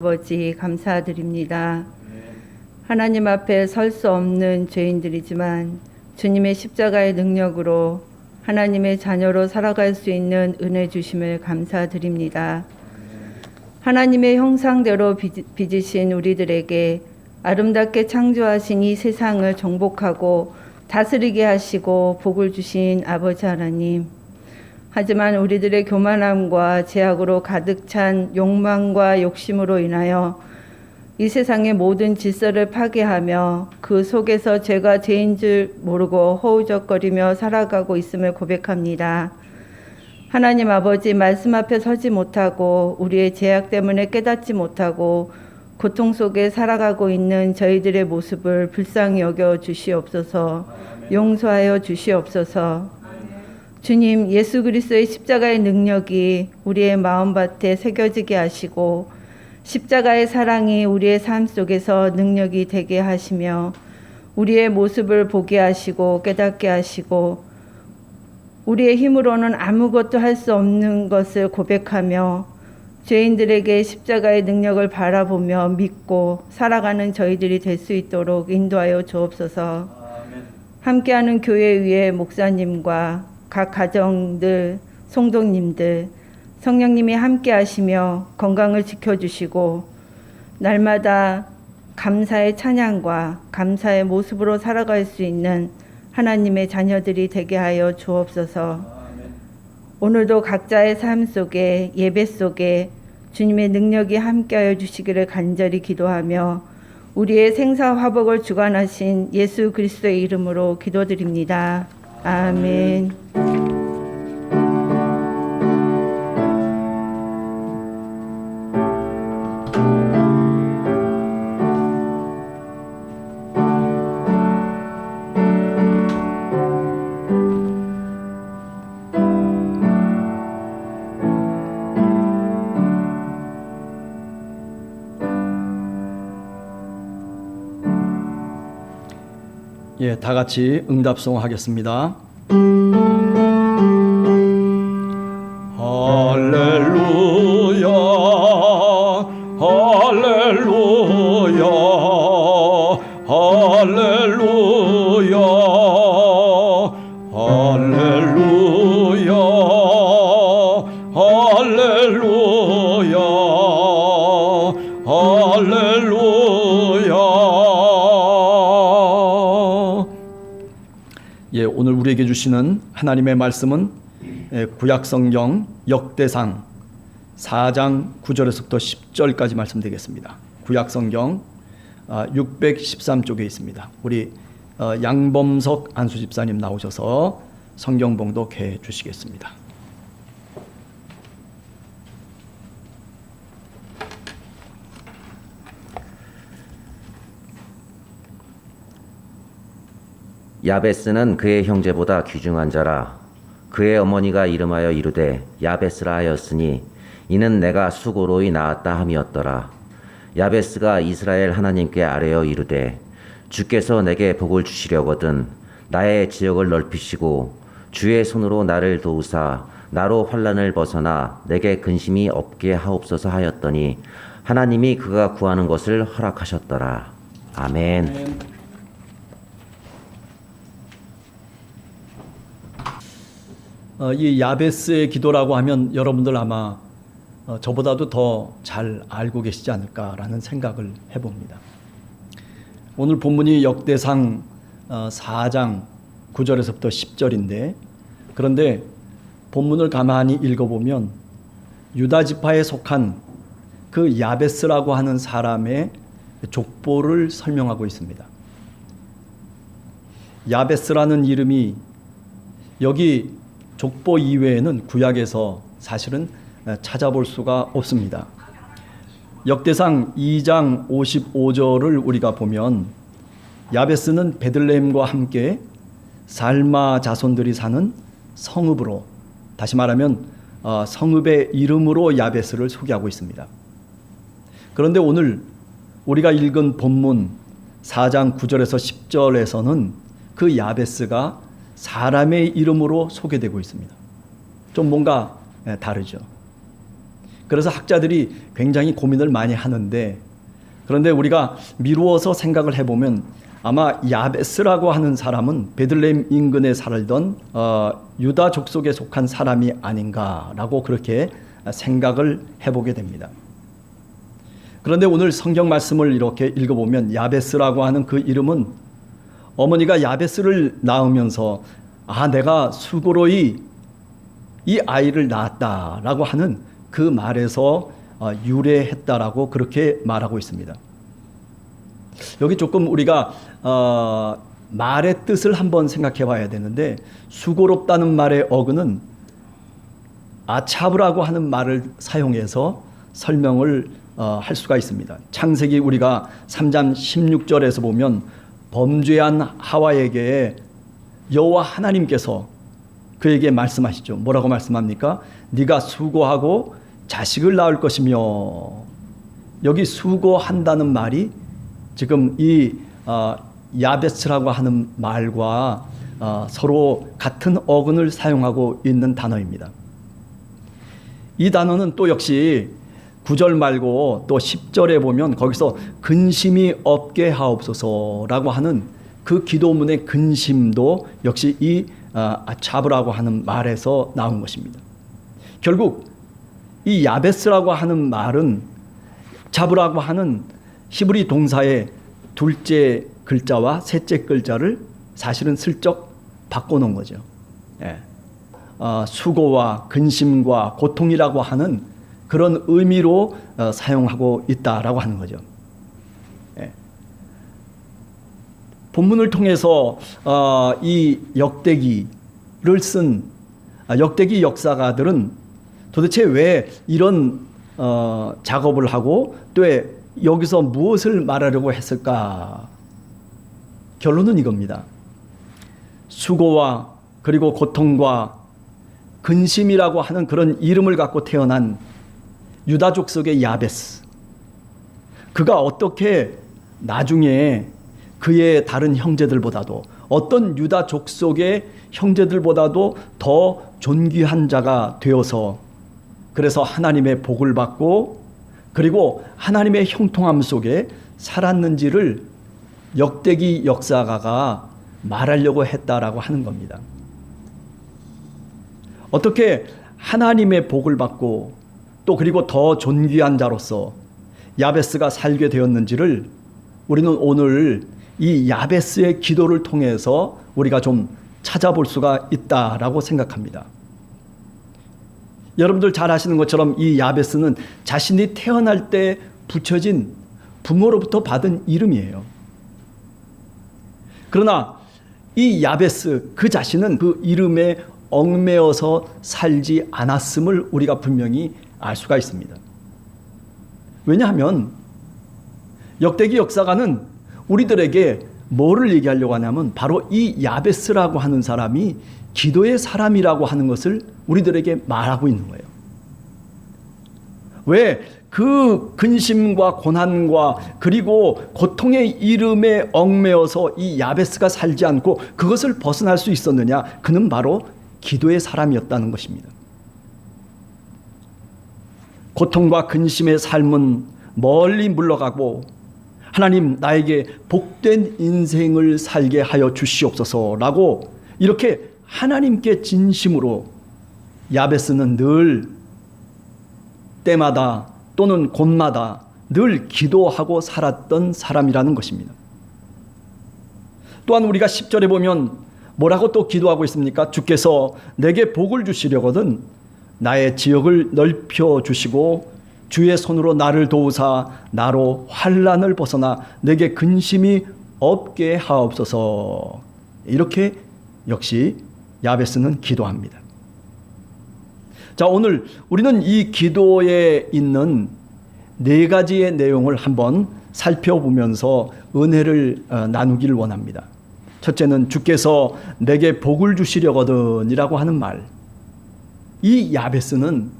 아버지 감사드립니다. 하나님 앞에 설 수 없는 죄인들이지만 주님의 십자가의 능력으로 하나님의 자녀로 살아갈 수 있는 은혜 주심을 감사드립니다. 하나님의 형상대로 빚으신 우리들에게 아름답게 창조하신 이 세상을 정복하고 다스리게 하시고 복을 주신 아버지 하나님, 하지만 우리들의 교만함과 죄악으로 가득 찬 욕망과 욕심으로 인하여 이 세상의 모든 질서를 파괴하며 그 속에서 죄가 죄인 줄 모르고 허우적거리며 살아가고 있음을 고백합니다. 하나님 아버지, 말씀 앞에 서지 못하고 우리의 죄악 때문에 깨닫지 못하고 고통 속에 살아가고 있는 저희들의 모습을 불쌍히 여겨 주시옵소서. 용서하여 주시옵소서. 주님, 예수 그리스도의 십자가의 능력이 우리의 마음밭에 새겨지게 하시고 십자가의 사랑이 우리의 삶 속에서 능력이 되게 하시며 우리의 모습을 보게 하시고 깨닫게 하시고 우리의 힘으로는 아무것도 할 수 없는 것을 고백하며 죄인들에게 십자가의 능력을 바라보며 믿고 살아가는 저희들이 될 수 있도록 인도하여 주옵소서. 함께하는 교회 위에 목사님과 각 가정들, 성도님들, 성령님이 함께 하시며 건강을 지켜주시고 날마다 감사의 찬양과 감사의 모습으로 살아갈 수 있는 하나님의 자녀들이 되게 하여 주옵소서. 오늘도 각자의 삶 속에, 예배 속에 주님의 능력이 함께하여 주시기를 간절히 기도하며 우리의 생사화복을 주관하신 예수 그리스도의 이름으로 기도드립니다. 아멘. 예, 다 같이 응답송 하겠습니다. 할렐루야, 할렐루야, 할렐루야, 할렐루야, 할렐루야, 할렐루야. 예, 오늘 우리에게 주시는 하나님의 말씀은 구약성경 역대상 4장 9절에서부터 10절까지 말씀드리겠습니다. 구약성경 613쪽에 있습니다. 우리 양범석 안수집사님 나오셔서 성경 봉독해 주시겠습니다. 야베스는 그의 형제보다 귀중한 자라. 그의 어머니가 이름하여 이르되 야베스라 하였으니 이는 내가 수고로이 낳았다 함이었더라. 야베스가 이스라엘 하나님께 아뢰어 이르되 주께서 내게 복을 주시려거든 나의 지역을 넓히시고 주의 손으로 나를 도우사 나로 환난을 벗어나 내게 근심이 없게 하옵소서 하였더니 하나님이 그가 구하는 것을 허락하셨더라. 아멘. 이 야베스의 기도라고 하면 여러분들 아마 저보다도 더 잘 알고 계시지 않을까라는 생각을 해봅니다. 오늘 본문이 역대상 4장 9절에서부터 10절인데, 그런데 본문을 가만히 읽어보면 유다 지파에 속한 그 야베스라고 하는 사람의 족보를 설명하고 있습니다. 야베스라는 이름이 여기 족보 이외에는 구약에서 사실은 찾아볼 수가 없습니다. 역대상 2장 55절을 우리가 보면 야베스는 베들레헴과 함께 살마 자손들이 사는 성읍으로, 다시 말하면 성읍의 이름으로 야베스를 소개하고 있습니다. 그런데 오늘 우리가 읽은 본문 4장 9절에서 10절에서는 그 야베스가 사람의 이름으로 소개되고 있습니다. 좀 뭔가 다르죠. 그래서 학자들이 굉장히 고민을 많이 하는데, 그런데 우리가 미루어서 생각을 해보면 아마 야베스라고 하는 사람은 베들레헴 인근에 살던 유다 족속에 속한 사람이 아닌가라고 그렇게 생각을 해보게 됩니다. 그런데 오늘 성경 말씀을 이렇게 읽어보면 야베스라고 하는 그 이름은 어머니가 야베스를 낳으면서 내가 수고로이 이 아이를 낳았다라고 하는 그 말에서 유래했다라고 그렇게 말하고 있습니다. 여기 조금 우리가 말의 뜻을 한번 생각해 봐야 되는데, 수고롭다는 말의 어근은 아차브라고 하는 말을 사용해서 설명을 할 수가 있습니다. 창세기 우리가 3장 16절에서 보면 범죄한 하와에게 여호와 하나님께서 그에게 말씀하시죠. 뭐라고 말씀합니까? 네가 수고하고 자식을 낳을 것이며, 여기 수고한다는 말이 지금 이 야베스라고 하는 말과 서로 같은 어근을 사용하고 있는 단어입니다. 이 단어는 또 역시 9절 말고 또 10절에 보면 거기서 근심이 없게 하옵소서라고 하는 그 기도문의 근심도 역시 이 아차브라고 하는 말에서 나온 것입니다. 결국 이 야베스라고 하는 말은 자브라고 하는 히브리 동사의 둘째 글자와 셋째 글자를 사실은 슬쩍 바꿔놓은 거죠. 수고와 근심과 고통이라고 하는 그런 의미로 사용하고 있다라고 하는 거죠. 본문을 통해서 이 역대기를 쓴 역대기 역사가들은 도대체 왜 이런 작업을 하고 또 여기서 무엇을 말하려고 했을까? 결론은 이겁니다. 수고와 그리고 고통과 근심이라고 하는 그런 이름을 갖고 태어난 유다 족속의 야베스, 그가 어떻게 나중에 그의 다른 형제들보다도, 어떤 유다 족속의 형제들보다도 더 존귀한 자가 되어서, 그래서 하나님의 복을 받고 그리고 하나님의 형통함 속에 살았는지를 역대기 역사가가 말하려고 했다라고 하는 겁니다. 어떻게 하나님의 복을 받고 또 그리고 더 존귀한 자로서 야베스가 살게 되었는지를 우리는 오늘 이 야베스의 기도를 통해서 우리가 좀 찾아볼 수가 있다라고 생각합니다. 여러분들 잘 아시는 것처럼 이 야베스는 자신이 태어날 때 붙여진 부모로부터 받은 이름이에요. 그러나 이 야베스 그 자신은 그 이름에 얽매여서 살지 않았음을 우리가 분명히 알 수가 있습니다. 왜냐하면 역대기 역사가는 우리들에게 뭐를 얘기하려고 하냐면 바로 이 야베스라고 하는 사람이 기도의 사람이라고 하는 것을 우리들에게 말하고 있는 거예요. 왜 그 근심과 고난과 그리고 고통의 이름에 얽매여서 이 야베스가 살지 않고 그것을 벗어날 수 있었느냐? 그는 바로 기도의 사람이었다는 것입니다. 고통과 근심의 삶은 멀리 물러가고 하나님 나에게 복된 인생을 살게 하여 주시옵소서라고 이렇게 하나님께 진심으로 야베스는 늘 때마다 또는 곳마다 늘 기도하고 살았던 사람이라는 것입니다. 또한 우리가 10절에 보면 뭐라고 또 기도하고 있습니까? 주께서 내게 복을 주시려거든 나의 지역을 넓혀 주시고 주의 손으로 나를 도우사 나로 환난을 벗어나 내게 근심이 없게 하옵소서. 이렇게 역시 야베스는 기도합니다. 자, 오늘 우리는 이 기도에 있는 네 가지의 내용을 한번 살펴보면서 은혜를 나누기를 원합니다. 첫째는 주께서 내게 복을 주시려거든 이라고 하는 말. 이 야베스는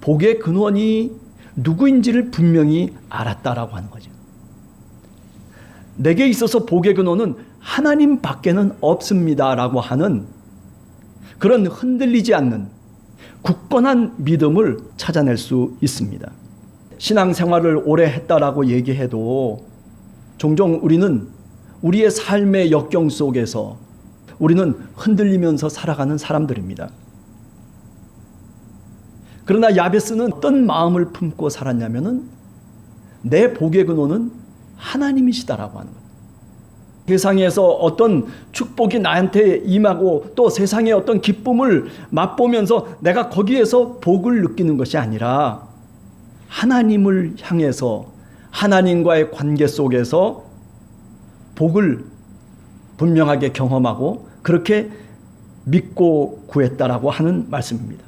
복의 근원이 누구인지를 분명히 알았다라고 하는 거죠. 내게 있어서 복의 근원은 하나님 밖에는 없습니다라고 하는 그런 흔들리지 않는 굳건한 믿음을 찾아낼 수 있습니다. 신앙생활을 오래 했다라고 얘기해도 종종 우리는 우리의 삶의 역경 속에서 우리는 흔들리면서 살아가는 사람들입니다. 그러나 야베스는 어떤 마음을 품고 살았냐면은 내 복의 근원은 하나님이시다라고 하는 거예요. 세상에서 어떤 축복이 나한테 임하고 또 세상의 어떤 기쁨을 맛보면서 내가 거기에서 복을 느끼는 것이 아니라 하나님을 향해서 하나님과의 관계 속에서 복을 분명하게 경험하고 그렇게 믿고 구했다라고 하는 말씀입니다.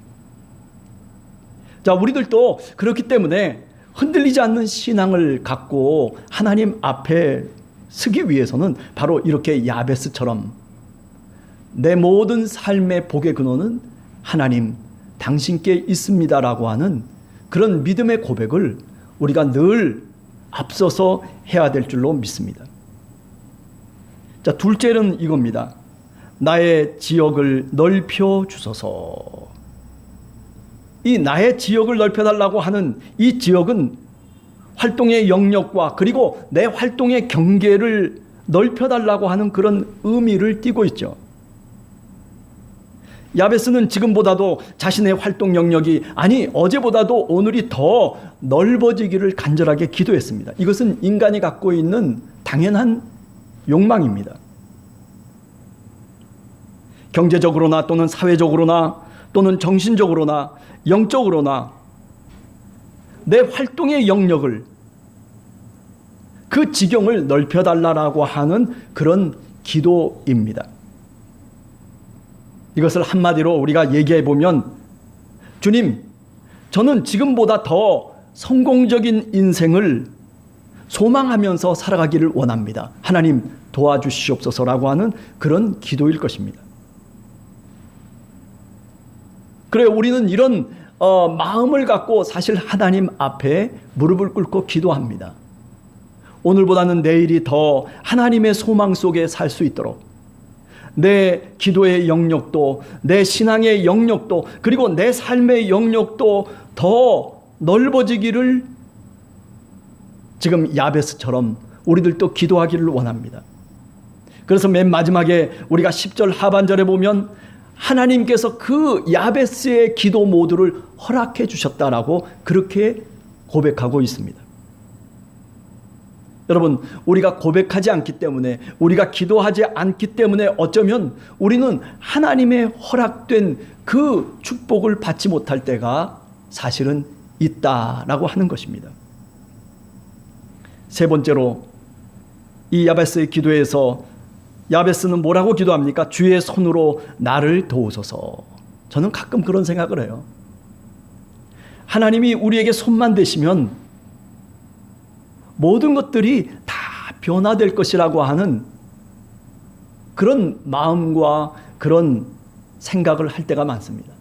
자, 우리들도 그렇기 때문에 흔들리지 않는 신앙을 갖고 하나님 앞에 서기 위해서는 바로 이렇게 야베스처럼 내 모든 삶의 복의 근원은 하나님 당신께 있습니다라고 하는 그런 믿음의 고백을 우리가 늘 앞서서 해야 될 줄로 믿습니다. 자, 둘째는 이겁니다. 나의 지역을 넓혀 주소서. 이 나의 지역을 넓혀달라고 하는 이 지역은 활동의 영역과 그리고 내 활동의 경계를 넓혀달라고 하는 그런 의미를 띠고 있죠. 야베스는 지금보다도 자신의 활동 영역이 어제보다도 오늘이 더 넓어지기를 간절하게 기도했습니다. 이것은 인간이 갖고 있는 당연한 욕망입니다. 경제적으로나 또는 사회적으로나 또는 정신적으로나 영적으로나 내 활동의 영역을 그 지경을 넓혀달라고 하는 그런 기도입니다. 이것을 한마디로 우리가 얘기해 보면 주님, 저는 지금보다 더 성공적인 인생을 소망하면서 살아가기를 원합니다. 하나님 도와주시옵소서라고 하는 그런 기도일 것입니다. 그래, 우리는 이런 마음을 갖고 사실 하나님 앞에 무릎을 꿇고 기도합니다. 오늘보다는 내일이 더 하나님의 소망 속에 살 수 있도록 내 기도의 영역도 내 신앙의 영역도 그리고 내 삶의 영역도 더 넓어지기를 지금 야베스처럼 우리들도 기도하기를 원합니다. 그래서 맨 마지막에 우리가 10절 하반절에 보면 하나님께서 그 야베스의 기도 모두를 허락해 주셨다라고 그렇게 고백하고 있습니다. 여러분, 우리가 고백하지 않기 때문에 우리가 기도하지 않기 때문에 어쩌면 우리는 하나님의 허락된 그 축복을 받지 못할 때가 사실은 있다라고 하는 것입니다. 세 번째로 이 야베스의 기도에서 야베스는 뭐라고 기도합니까? 주의 손으로 나를 도우소서. 저는 가끔 그런 생각을 해요. 하나님이 우리에게 손만 대시면 모든 것들이 다 변화될 것이라고 하는 그런 마음과 그런 생각을 할 때가 많습니다.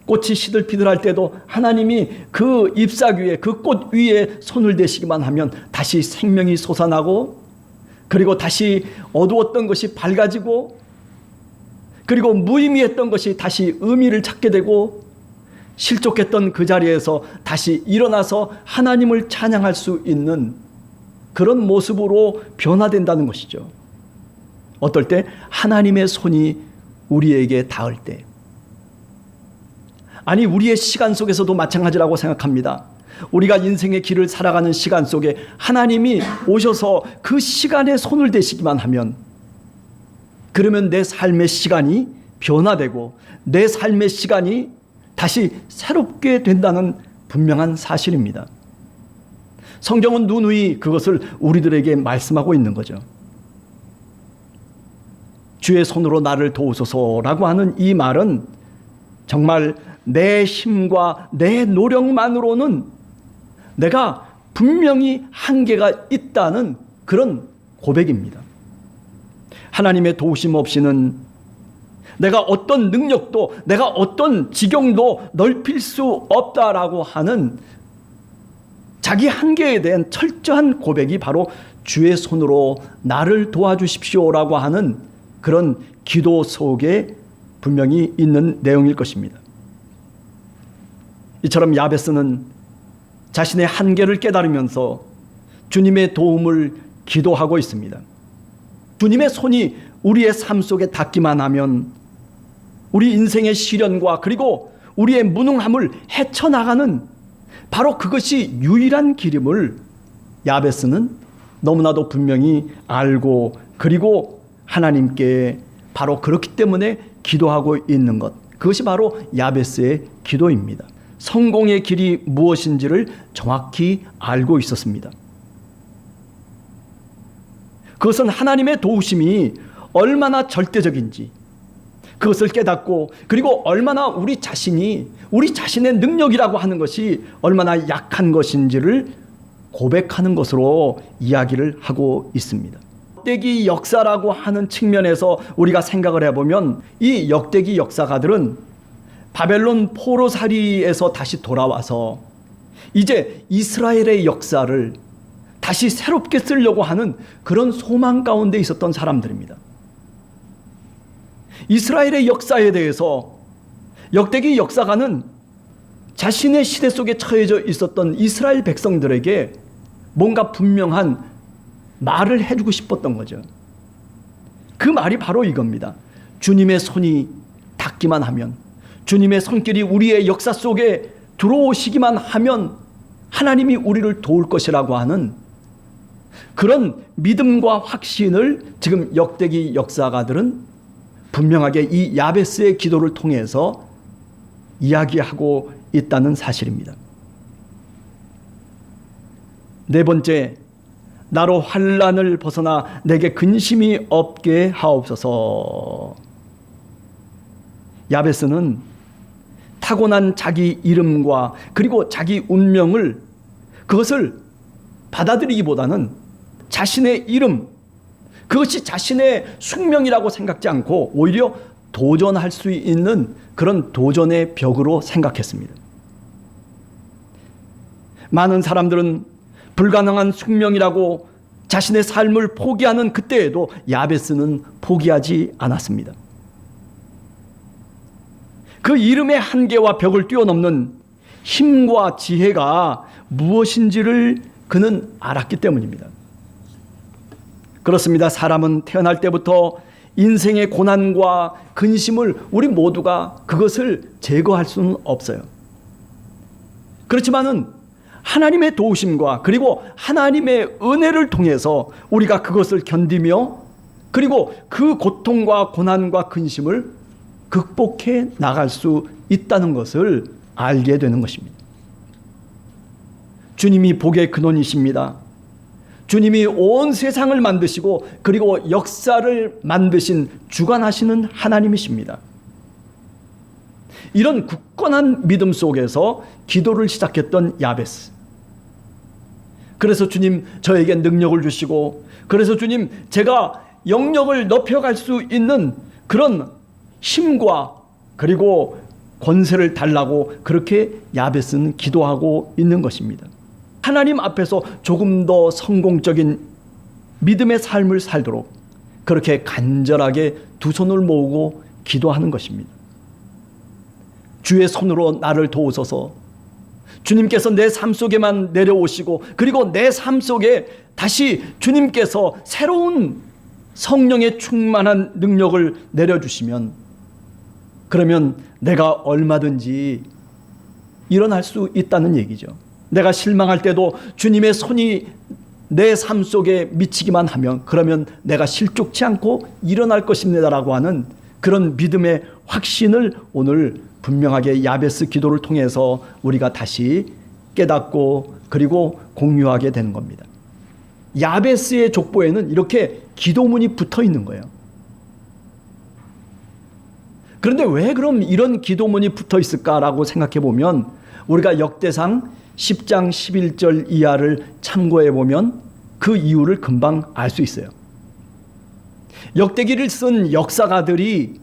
꽃이 시들피들할 때도 하나님이 그 잎사귀 위에 그 꽃 위에 손을 대시기만 하면 다시 생명이 솟아나고 그리고 다시 어두웠던 것이 밝아지고 그리고 무의미했던 것이 다시 의미를 찾게 되고 실족했던 그 자리에서 다시 일어나서 하나님을 찬양할 수 있는 그런 모습으로 변화된다는 것이죠. 어떨 때? 하나님의 손이 우리에게 닿을 때. 우리의 시간 속에서도 마찬가지라고 생각합니다. 우리가 인생의 길을 살아가는 시간 속에 하나님이 오셔서 그 시간에 손을 대시기만 하면 그러면 내 삶의 시간이 변화되고 내 삶의 시간이 다시 새롭게 된다는 분명한 사실입니다. 성경은 누누이 그것을 우리들에게 말씀하고 있는 거죠. 주의 손으로 나를 도우소서라고 하는 이 말은 정말 내 힘과 내 노력만으로는 내가 분명히 한계가 있다는 그런 고백입니다. 하나님의 도우심 없이는 내가 어떤 능력도 내가 어떤 지경도 넓힐 수 없다라고 하는 자기 한계에 대한 철저한 고백이 바로 주의 손으로 나를 도와주십시오라고 하는 그런 기도 속에 분명히 있는 내용일 것입니다. 이처럼 야베스는 자신의 한계를 깨달으면서 주님의 도움을 기도하고 있습니다. 주님의 손이 우리의 삶 속에 닿기만 하면 우리 인생의 시련과 그리고 우리의 무능함을 헤쳐나가는 바로 그것이 유일한 길임을 야베스는 너무나도 분명히 알고 그리고 하나님께 바로 그렇기 때문에 기도하고 있는 것, 그것이 바로 야베스의 기도입니다. 성공의 길이 무엇인지를 정확히 알고 있었습니다. 그것은 하나님의 도우심이 얼마나 절대적인지 그것을 깨닫고 그리고 얼마나 우리 자신이 우리 자신의 능력이라고 하는 것이 얼마나 약한 것인지를 고백하는 것으로 이야기를 하고 있습니다. 역대기 역사라고 하는 측면에서 우리가 생각을 해보면 이 역대기 역사가들은 바벨론 포로살이에서 다시 돌아와서 이제 이스라엘의 역사를 다시 새롭게 쓰려고 하는 그런 소망 가운데 있었던 사람들입니다. 이스라엘의 역사에 대해서 역대기 역사가는 자신의 시대 속에 처해져 있었던 이스라엘 백성들에게 뭔가 분명한 말을 해주고 싶었던 거죠. 그 말이 바로 이겁니다. 주님의 손이 닿기만 하면, 주님의 손길이 우리의 역사 속에 들어오시기만 하면 하나님이 우리를 도울 것이라고 하는 그런 믿음과 확신을 지금 역대기 역사가들은 분명하게 이 야베스의 기도를 통해서 이야기하고 있다는 사실입니다. 네 번째, 나로 환난을 벗어나 내게 근심이 없게 하옵소서. 야베스는 타고난 자기 이름과 그리고 자기 운명을 그것을 받아들이기보다는 자신의 이름, 그것이 자신의 숙명이라고 생각지 않고 오히려 도전할 수 있는 그런 도전의 벽으로 생각했습니다. 많은 사람들은 불가능한 숙명이라고 자신의 삶을 포기하는 그때에도 야베스는 포기하지 않았습니다. 그 이름의 한계와 벽을 뛰어넘는 힘과 지혜가 무엇인지를 그는 알았기 때문입니다. 그렇습니다. 사람은 태어날 때부터 인생의 고난과 근심을 우리 모두가 그것을 제거할 수는 없어요. 그렇지만은 하나님의 도우심과 그리고 하나님의 은혜를 통해서 우리가 그것을 견디며 그리고 그 고통과 고난과 근심을 극복해 나갈 수 있다는 것을 알게 되는 것입니다. 주님이 복의 근원이십니다. 주님이 온 세상을 만드시고 그리고 역사를 만드신 주관하시는 하나님이십니다. 이런 굳건한 믿음 속에서 기도를 시작했던 야베스. 그래서 주님 저에게 능력을 주시고 그래서 주님 제가 영역을 높여갈 수 있는 그런 힘과 그리고 권세를 달라고 그렇게 야베스는 기도하고 있는 것입니다. 하나님 앞에서 조금 더 성공적인 믿음의 삶을 살도록 그렇게 간절하게 두 손을 모으고 기도하는 것입니다. 주의 손으로 나를 도우소서. 주님께서 내 삶 속에만 내려오시고 그리고 내 삶 속에 다시 주님께서 새로운 성령의 충만한 능력을 내려주시면 그러면 내가 얼마든지 일어날 수 있다는 얘기죠. 내가 실망할 때도 주님의 손이 내 삶 속에 미치기만 하면 그러면 내가 실족치 않고 일어날 것입니다라고 하는 그런 믿음의 확신을 오늘 분명하게 야베스 기도를 통해서 우리가 다시 깨닫고 그리고 공유하게 되는 겁니다. 야베스의 족보에는 이렇게 기도문이 붙어 있는 거예요. 그런데 왜 그럼 이런 기도문이 붙어 있을까라고 생각해 보면 우리가 역대상 10장 11절 이하를 참고해 보면 그 이유를 금방 알 수 있어요. 역대기를 쓴 역사가들이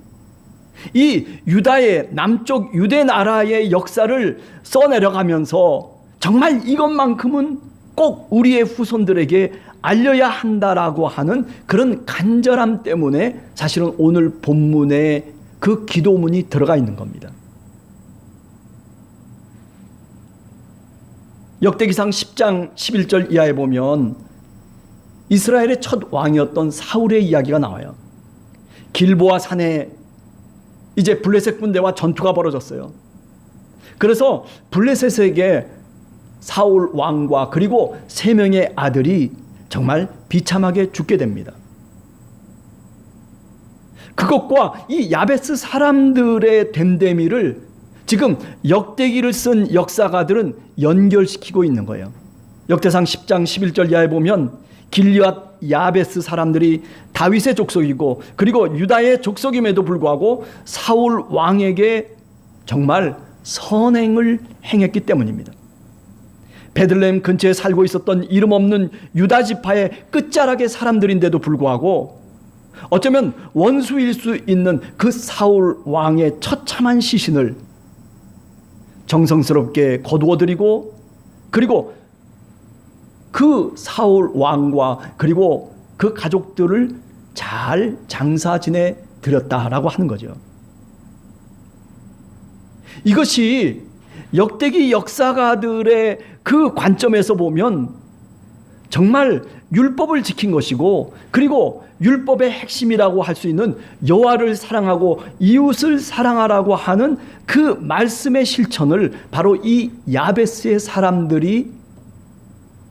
이 유다의 남쪽 유대 나라의 역사를 써내려가면서 정말 이것만큼은 꼭 우리의 후손들에게 알려야 한다라고 하는 그런 간절함 때문에 사실은 오늘 본문의 그 기도문이 들어가 있는 겁니다. 역대기상 10장 11절 이하에 보면 이스라엘의 첫 왕이었던 사울의 이야기가 나와요. 길보아 산에 이제 블레셋 군대와 전투가 벌어졌어요. 그래서 블레셋에게 사울 왕과 그리고 3명의 아들이 정말 비참하게 죽게 됩니다. 그것과 이 야베스 사람들의 됨됨이를 지금 역대기를 쓴 역사가들은 연결시키고 있는 거예요. 역대상 10장 11절 이하에 보면 길앗 야베스 사람들이 다윗의 족속이고 그리고 유다의 족속임에도 불구하고 사울 왕에게 정말 선행을 행했기 때문입니다. 베들레헴 근처에 살고 있었던 이름 없는 유다 지파의 끝자락의 사람들인데도 불구하고 어쩌면 원수일 수 있는 그 사울 왕의 처참한 시신을 정성스럽게 거두어드리고 그리고 그 사울 왕과 그리고 그 가족들을 잘 장사 지내 드렸다라고 하는 거죠. 이것이 역대기 역사가들의 그 관점에서 보면 정말 율법을 지킨 것이고 그리고 율법의 핵심이라고 할 수 있는 여호와를 사랑하고 이웃을 사랑하라고 하는 그 말씀의 실천을 바로 이 야베스의 사람들이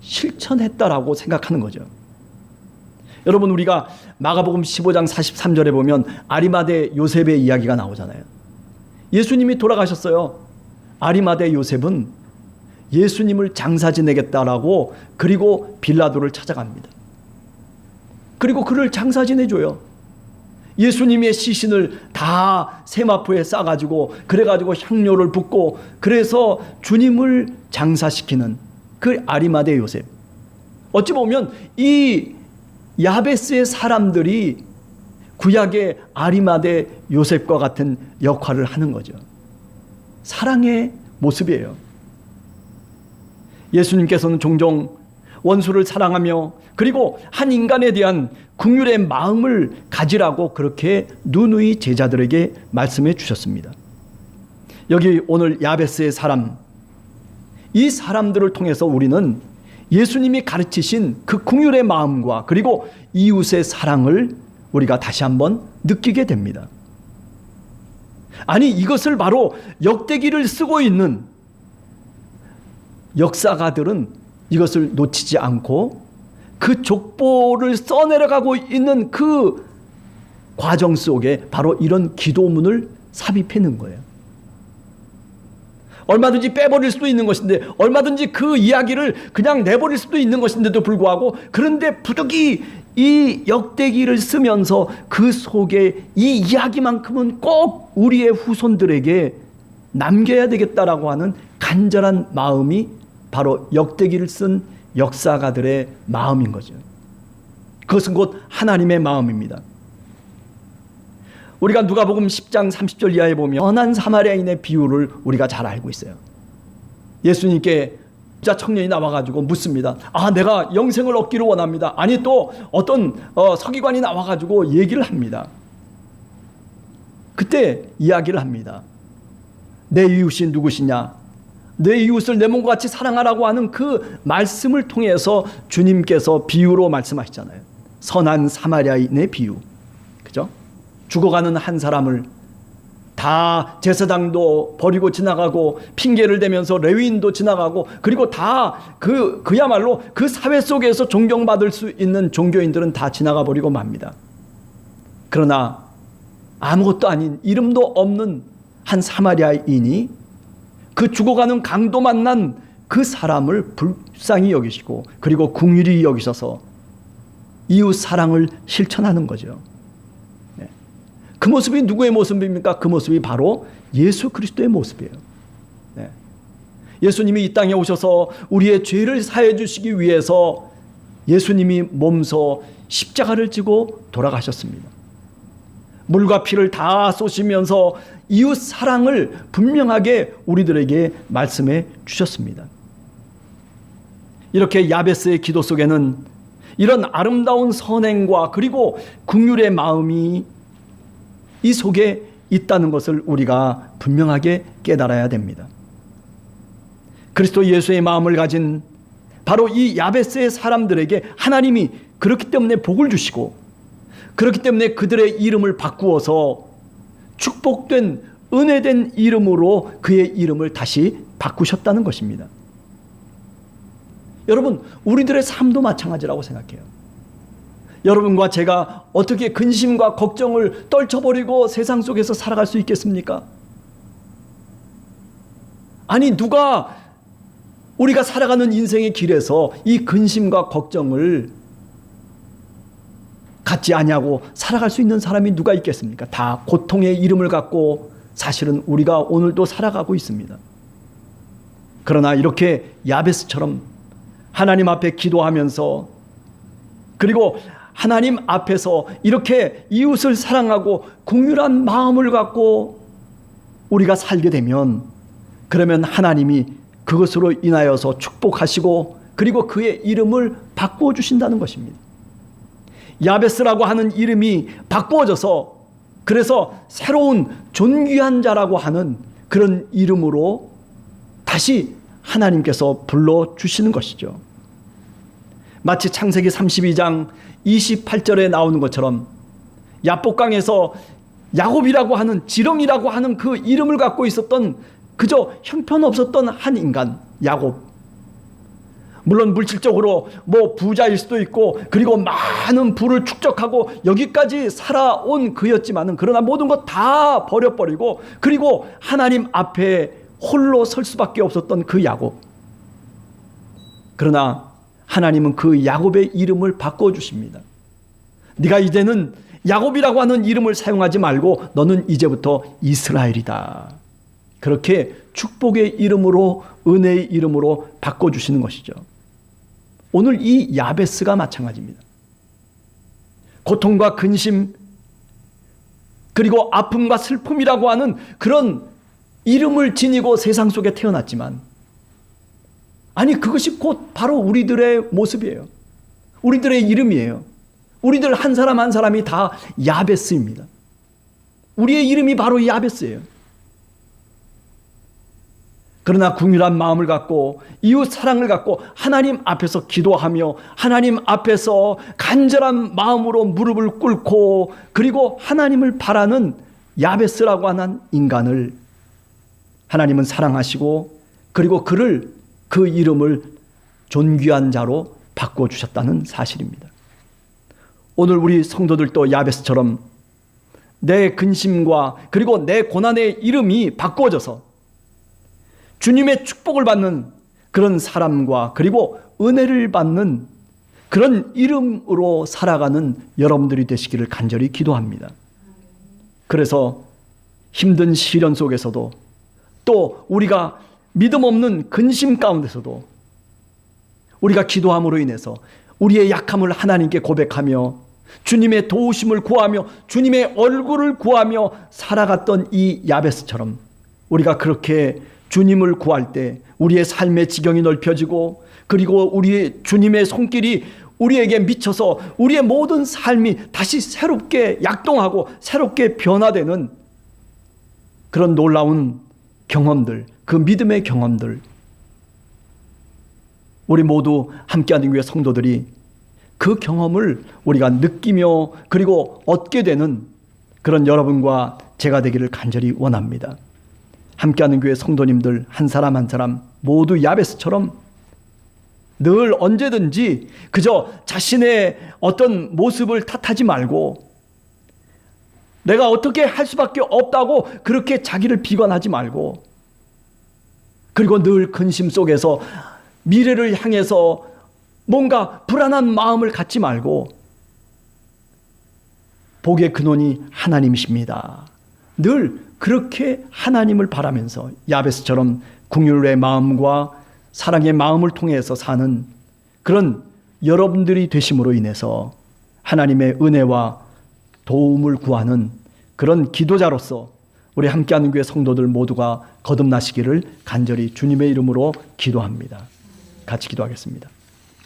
실천했다라고 생각하는 거죠. 여러분, 우리가 마가복음 15장 43절에 보면 아리마대 요셉의 이야기가 나오잖아요. 예수님이 돌아가셨어요. 아리마대 요셉은 예수님을 장사 지내겠다라고 그리고 빌라도를 찾아갑니다. 그리고 그를 장사 지내줘요. 예수님의 시신을 다 세마포에 싸가지고 그래가지고 향료를 붓고 그래서 주님을 장사시키는 그 아리마대 요셉. 어찌 보면 이 야베스의 사람들이 구약의 아리마대 요셉과 같은 역할을 하는 거죠. 사랑의 모습이에요. 예수님께서는 종종 원수를 사랑하며 그리고 한 인간에 대한 긍휼의 마음을 가지라고 그렇게 누누이 제자들에게 말씀해 주셨습니다. 여기 오늘 야베스의 사람, 이 사람들을 통해서 우리는 예수님이 가르치신 그 긍휼의 마음과 그리고 이웃의 사랑을 우리가 다시 한번 느끼게 됩니다. 아니, 이것을 바로 역대기를 쓰고 있는 역사가들은 이것을 놓치지 않고 그 족보를 써내려가고 있는 그 과정 속에 바로 이런 기도문을 삽입해 놓은 거예요. 얼마든지 빼버릴 수도 있는 것인데, 얼마든지 그 이야기를 그냥 내버릴 수도 있는 것인데도 불구하고, 그런데 부득이 이 역대기를 쓰면서 그 속에 이 이야기만큼은 꼭 우리의 후손들에게 남겨야 되겠다라고 하는 간절한 마음이 바로 역대기를 쓴 역사가들의 마음인 거죠. 그것은 곧 하나님의 마음입니다. 우리가 누가복음 10장 30절 이하에 보면 선한 사마리아인의 비유를 우리가 잘 알고 있어요. 예수님께 부자 청년이 나와가지고 묻습니다. 내가 영생을 얻기를 원합니다. 아니, 또 어떤 서기관이 나와가지고 얘기를 합니다. 그때 이야기를 합니다. 내 이웃이 누구시냐? 내 이웃을 내 몸과 같이 사랑하라고 하는 그 말씀을 통해서 주님께서 비유로 말씀하시잖아요. 선한 사마리아인의 비유. 그죠? 죽어가는 한 사람을 다 제사장도 버리고 지나가고 핑계를 대면서 레위인도 지나가고 그리고 다 그야말로 그 사회 속에서 존경받을 수 있는 종교인들은 다 지나가 버리고 맙니다. 그러나 아무것도 아닌 이름도 없는 한 사마리아인이 그 죽어가는 강도 만난 그 사람을 불쌍히 여기시고 그리고 긍휼히 여기셔서 이웃 사랑을 실천하는 거죠. 그 모습이 누구의 모습입니까? 그 모습이 바로 예수 그리스도의 모습이에요. 예수님이 이 땅에 오셔서 우리의 죄를 사해 주시기 위해서 예수님이 몸소 십자가를 지고 돌아가셨습니다. 물과 피를 다 쏘시면서 이웃 사랑을 분명하게 우리들에게 말씀해 주셨습니다. 이렇게 야베스의 기도 속에는 이런 아름다운 선행과 그리고 긍휼의 마음이 이 속에 있다는 것을 우리가 분명하게 깨달아야 됩니다. 그리스도 예수의 마음을 가진 바로 이 야베스의 사람들에게 하나님이 그렇기 때문에 복을 주시고, 그렇기 때문에 그들의 이름을 바꾸어서 축복된 은혜된 이름으로 그의 이름을 다시 바꾸셨다는 것입니다. 여러분, 우리들의 삶도 마찬가지라고 생각해요. 여러분과 제가 어떻게 근심과 걱정을 떨쳐버리고 세상 속에서 살아갈 수 있겠습니까? 아니, 누가 우리가 살아가는 인생의 길에서 이 근심과 걱정을 갖지 아니하고 살아갈 수 있는 사람이 누가 있겠습니까? 다 고통의 이름을 갖고 사실은 우리가 오늘도 살아가고 있습니다. 그러나 이렇게 야베스처럼 하나님 앞에 기도하면서, 그리고 하나님 앞에서 이렇게 이웃을 사랑하고 긍휼한 마음을 갖고 우리가 살게 되면, 그러면 하나님이 그것으로 인하여서 축복하시고 그리고 그의 이름을 바꾸어 주신다는 것입니다. 야베스라고 하는 이름이 바꾸어져서, 그래서 새로운 존귀한 자라고 하는 그런 이름으로 다시 하나님께서 불러주시는 것이죠. 마치 창세기 32장 28절에 나오는 것처럼 야복강에서 야곱이라고 하는, 지렁이라고 하는 그 이름을 갖고 있었던 그저 형편없었던 한 인간 야곱, 물론 물질적으로 부자일 수도 있고 그리고 많은 부를 축적하고 여기까지 살아온 그였지만은, 그러나 모든 것 다 버려버리고 그리고 하나님 앞에 홀로 설 수밖에 없었던 그 야곱. 그러나 하나님은 그 야곱의 이름을 바꿔주십니다. 네가 이제는 야곱이라고 하는 이름을 사용하지 말고 너는 이제부터 이스라엘이다. 그렇게 축복의 이름으로, 은혜의 이름으로 바꿔주시는 것이죠. 오늘 이 야베스가 마찬가지입니다. 고통과 근심, 그리고 아픔과 슬픔이라고 하는 그런 이름을 지니고 세상 속에 태어났지만, 아니, 그것이 곧 바로 우리들의 모습이에요. 우리들의 이름이에요. 우리들 한 사람 한 사람이 다 야베스입니다. 우리의 이름이 바로 야베스예요. 그러나 긍휼한 마음을 갖고 이웃 사랑을 갖고 하나님 앞에서 기도하며 하나님 앞에서 간절한 마음으로 무릎을 꿇고 그리고 하나님을 바라는 야베스라고 하는 인간을 하나님은 사랑하시고 그리고 그 이름을 존귀한 자로 바꿔주셨다는 사실입니다. 오늘 우리 성도들도 야베스처럼 내 근심과 그리고 내 고난의 이름이 바꿔져서 주님의 축복을 받는 그런 사람과 그리고 은혜를 받는 그런 이름으로 살아가는 여러분들이 되시기를 간절히 기도합니다. 그래서 힘든 시련 속에서도 또 우리가 믿음 없는 근심 가운데서도 우리가 기도함으로 인해서 우리의 약함을 하나님께 고백하며 주님의 도우심을 구하며 주님의 얼굴을 구하며 살아갔던 이 야베스처럼 우리가 그렇게 주님을 구할 때 우리의 삶의 지경이 넓혀지고 그리고 우리의 주님의 손길이 우리에게 미쳐서 우리의 모든 삶이 다시 새롭게 약동하고 새롭게 변화되는 그런 놀라운 경험들, 그 믿음의 경험들, 우리 모두 함께하는 교회 성도들이 그 경험을 우리가 느끼며 그리고 얻게 되는 그런 여러분과 제가 되기를 간절히 원합니다. 함께하는 교회 성도님들 한 사람 한 사람 모두 야베스처럼 늘 언제든지 그저 자신의 어떤 모습을 탓하지 말고 내가 어떻게 할 수밖에 없다고 그렇게 자기를 비관하지 말고 그리고 늘 근심 속에서 미래를 향해서 뭔가 불안한 마음을 갖지 말고 복의 근원이 하나님이십니다. 늘 그렇게 하나님을 바라면서 야베스처럼 긍휼의 마음과 사랑의 마음을 통해서 사는 그런 여러분들이 되심으로 인해서 하나님의 은혜와 도움을 구하는 그런 기도자로서 우리 함께하는 교회 성도들 모두가 거듭나시기를 간절히 주님의 이름으로 기도합니다. 같이 기도하겠습니다.